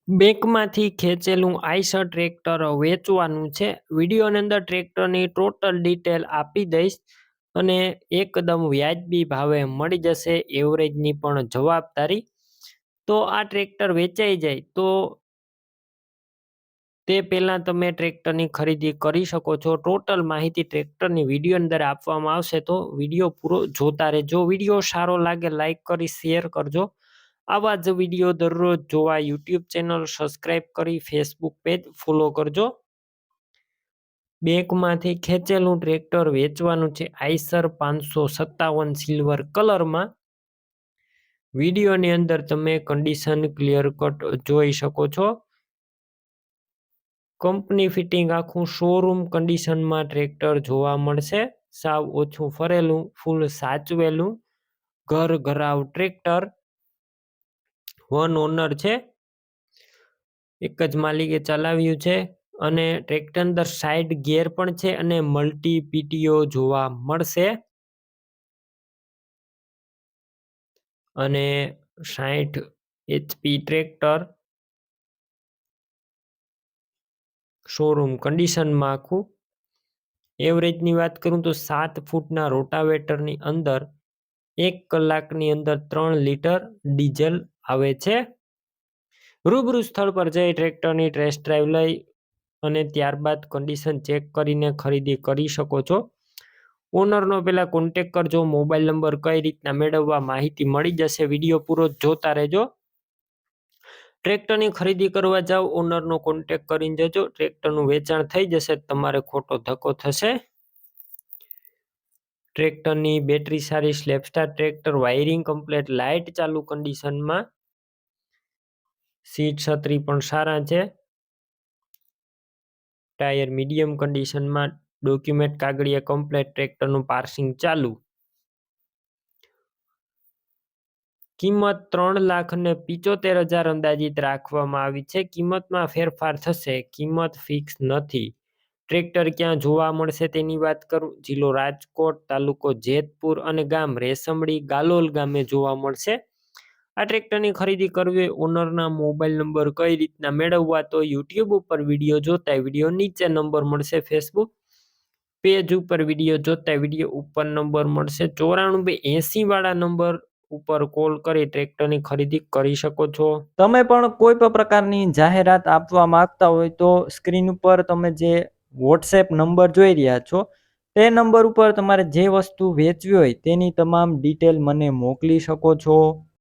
બેંકમાંથી ખેંચેલું આઈશર ટ્રેક્ટર વેચવાનું છે. વિડીયોની અંદર ટ્રેક્ટરની ટોટલ ડિટેલ આપી દઈશ અને એકદમ વ્યાજબી ભાવે મળી જશે, એવરેજની પણ જવાબદારી. તો આ ટ્રેક્ટર વેચાઈ જાય તો તે પહેલાં તમે ટ્રેક્ટરની ખરીદી કરી શકો છો. ટોટલ માહિતી ટ્રેક્ટરની વિડીયો અંદર આપવામાં આવશે, તો વિડીયો પૂરો જોતા રહેજો. વિડીયો સારો લાગે લાઈક કરી શેર કરજો. આવા જ વિડીયો દરરોજ જોવા યુટ્યુબ ચેનલ સબસ્ક્રાઈબ કરી ફેસબુક પેજ ફોલો કરજો. બેંકમાંથી ખેંચેલું ટ્રેક્ટર વેચવાનું છે. આઈશર 557 સિલ્વર કલરમાં. વિડીયોની અંદર તમે કન્ડિશન ક્લિયર કટ જોઈ શકો છો. કંપની ફિટિંગ આખું શોરૂમ કન્ડિશનમાં ટ્રેક્ટર જોવા મળશે. સાવ ઓછું ફરેલું, ફૂલ સાચવેલું ઘર ઘરાવ ટ્રેક્ટર. વન ઓનર છે, એક જ માલિકે ચલાવ્યું છે અને ટ્રેક્ટર અંદર સાઈડ ગિયર પણ છે અને મલ્ટી પીટીઓ જોવા મળશે. અને 60 HP ટ્રેક્ટર શોરૂમ કન્ડિશનમાં આખું. એવરેજની વાત કરું તો 7 ફૂટના રોટાવેટરની અંદર 1 કલાકની અંદર 3 લીટર ડીઝલ આવે છે. રૂબરૂ સ્થળ પર જઈ ટ્રેક્ટરની ટેસ્ટ ડ્રાઈવ લઈ અને ત્યારબાદ કન્ડિશન ચેક કરીને ખરીદી કરી શકો છો. ઓનરનો પહેલાં કોન્ટેક કરજો. મોબાઈલ નંબર કઈ રીતના મેળવવા માહિતી મળી જશે. વિડીયો પૂરો જોતા રહેજો. ટ્રેક્ટરની ખરીદી કરવા જાઓ, ઓનરનો કોન્ટેક કરીને જજો. ટ્રેક્ટરનું વેચાણ થઈ જશે, તમારે ખોટો ધક્કો થશે. ટ્રેક્ટરની બેટરી સારી, સ્લેપસ્ટાર ટ્રેક્ટર, વાયરિંગ કમ્પ્લેટ, લાઇટ ચાલુ કન્ડિશનમાં. સીટ છત્રી પણ સારા છે. ટાયર મીડિયમ કન્ડિશનમાં. ડોક્યુમેન્ટ કાગળિયા કમ્પ્લેટ. ટ્રેક્ટરનું પાર્સિંગ ચાલુ. કિંમત 3,75,000 અંદાજિત રાખવામાં આવી છે. કિંમતમાં ફેરફાર થશે, કિંમત ફિક્સ નથી. ટ્રેક્ટર ક્યાં જોવા મળશે તેની વાત કરું. જિલ્લો રાજકોટ, તાલુકો જેતપુર અને ગામ રેશમડી ગાલોલ ગામે જોવા મળશે. આ ટ્રેક્ટરની ખરીદી કરવી, ઓનરના મોબાઈલ નંબર કઈ રીતના મેળવવા, તો યુટ્યુબ ઉપર વિડીયો જોતા વિડીયો નીચે નંબર મળશે. ફેસબુક પેજ ઉપર વિડીયો જોતા વિડીયો ઉપર નંબર મળશે. 9480 વાળા નંબર ઉપર કોલ કરી ટ્રેક્ટરની ખરીદી કરી શકો છો. તમે પણ કોઈ પણ પ્રકારની જાહેરાત આપવા માંગતા હોય તો સ્ક્રીન ઉપર તમે જે વોટ્સએપ નંબર જોઈ રહ્યા છો તે નંબર ઉપર તમારે જે વસ્તુ વેચવી હોય તેની તમામ ડિટેલ મને મોકલી શકો છો.